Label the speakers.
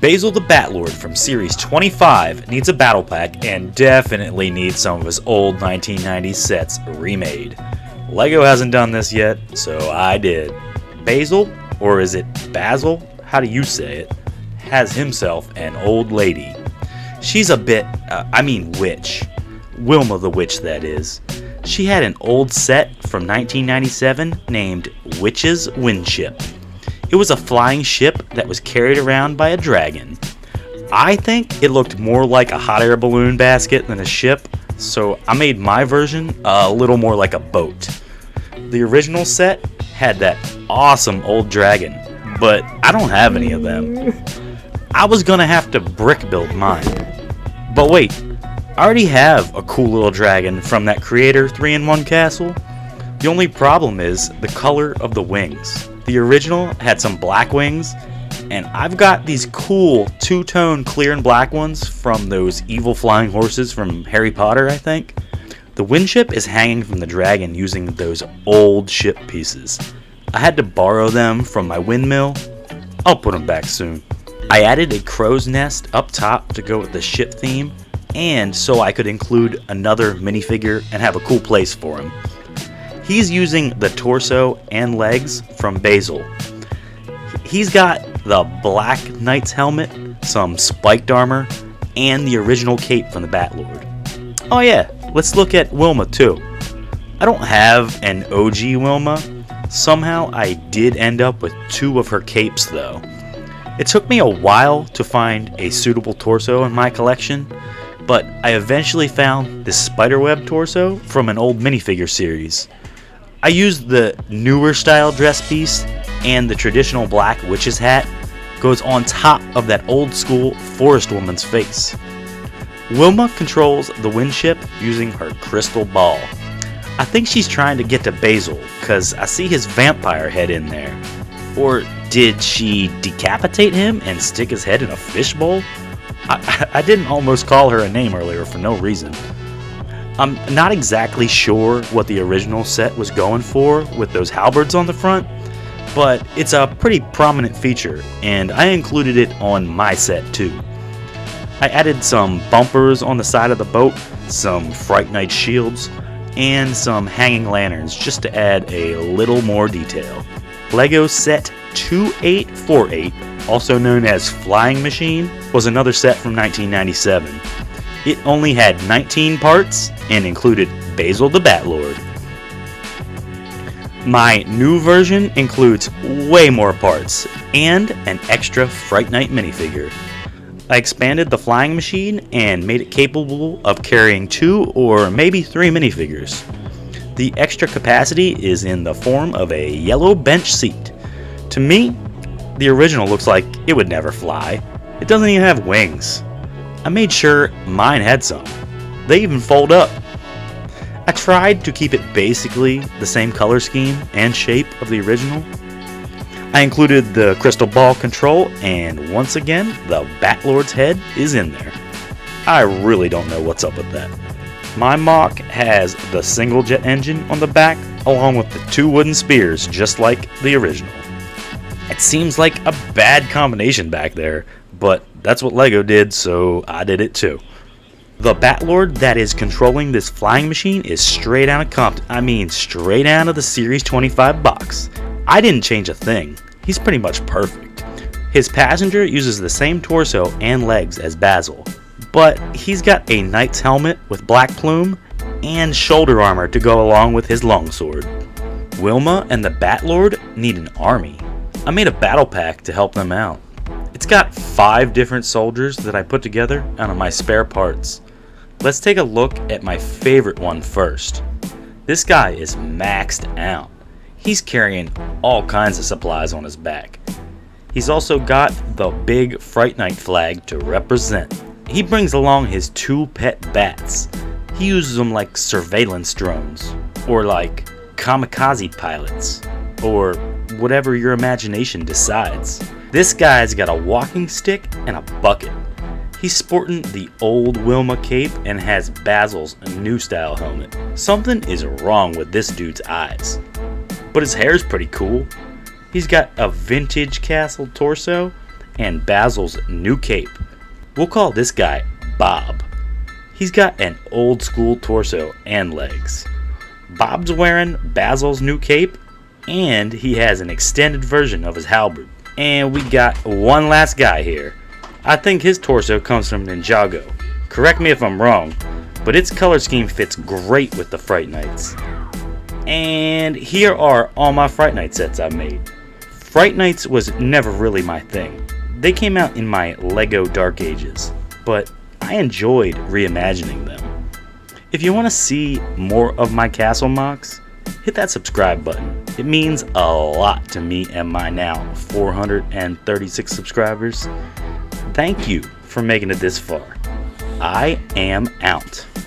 Speaker 1: Basil the Batlord from Series 25 needs a battle pack and definitely needs some of his old 1990s sets remade. LEGO hasn't done this yet, so I did. Basil, or is it Basil? How do you say it? Has himself an old lady. She's a bit, witch. Wilma the witch, that is. She had an old set from 1997 named Witch's Windship. It was a flying ship that was carried around by a dragon. I think it looked more like a hot air balloon basket than a ship, so I made my version a little more like a boat. The original set had that awesome old dragon, but I don't have any of them. I was gonna have to brick build mine. But wait, I already have a cool little dragon from that Creator 3-in-1 castle. The only problem is the color of the wings. The original had some black wings, and I've got these cool two-tone clear and black ones from those evil flying horses from Harry Potter, I think. The Windship is hanging from the dragon using those old ship pieces. I had to borrow them from my windmill. I'll put them back soon. I added a crow's nest up top to go with the ship theme, and so I could include another minifigure and have a cool place for him. He's using the torso and legs from Basil. He's got the Black Knight's helmet, some spiked armor, and the original cape from the Batlord. Oh yeah, let's look at Wilma too. I don't have an OG Wilma. Somehow I did end up with 2 of her capes though. It took me a while to find a suitable torso in my collection, but I eventually found this spiderweb torso from an old minifigure series. I used the newer style dress piece, and the traditional black witch's hat goes on top of that old school forest woman's face. Wilma controls the Windship using her crystal ball. I think she's trying to get to Basil, cause I see his vampire head in there. Or did she decapitate him and stick his head in a fishbowl? I didn't almost call her a name earlier for no reason. I'm not exactly sure what the original set was going for with those halberds on the front, but it's a pretty prominent feature, and I included it on my set too. I added some bumpers on the side of the boat, some Fright Night shields, and some hanging lanterns just to add a little more detail. LEGO Set 2848, also known as Flying Machine, was another set from 1997. It only had 19 parts and included Basil the Batlord. My new version includes way more parts and an extra Fright Night minifigure. I expanded the flying machine and made it capable of carrying 2 or maybe 3 minifigures. The extra capacity is in the form of a yellow bench seat. To me, the original looks like it would never fly. It doesn't even have wings. I made sure mine had some. They even fold up. I tried to keep it basically the same color scheme and shape of the original. I included the crystal ball control, and once again, the Batlord's head is in there. I really don't know what's up with that. My MOC has the single jet engine on the back, along with the 2 wooden spears, just like the original. It seems like a bad combination back there, but that's what LEGO did, so I did it too. The Batlord that is controlling this flying machine is straight out of straight out of the Series 25 box. I didn't change a thing. He's pretty much perfect. His passenger uses the same torso and legs as Basil, but he's got a knight's helmet with black plume and shoulder armor to go along with his longsword. Wilma and the Batlord need an army. I made a battle pack to help them out. It's got 5 different soldiers that I put together out of my spare parts. Let's take a look at my favorite one first. This guy is maxed out. He's carrying all kinds of supplies on his back. He's also got the big Fright Night flag to represent. He brings along his 2 pet bats. He uses them like surveillance drones, or like kamikaze pilots, or whatever your imagination decides. This guy's got a walking stick and a bucket. He's sporting the old Wilma cape and has Basil's new style helmet. Something is wrong with this dude's eyes. But his hair's pretty cool. He's got a vintage castle torso and Basil's new cape. We'll call this guy Bob. He's got an old school torso and legs. Bob's wearing Basil's new cape, and he has an extended version of his halberd. And we got one last guy here. I think his torso comes from Ninjago. Correct me if I'm wrong, but its color scheme fits great with the Fright Nights. And here are all my Fright Night sets I've made. Fright Nights was never really my thing. They came out in my LEGO Dark Ages, but I enjoyed reimagining them. If you want to see more of my Castle MOCs, hit that subscribe button. It means a lot to me and my now 436 subscribers. Thank you for making it this far. I am out.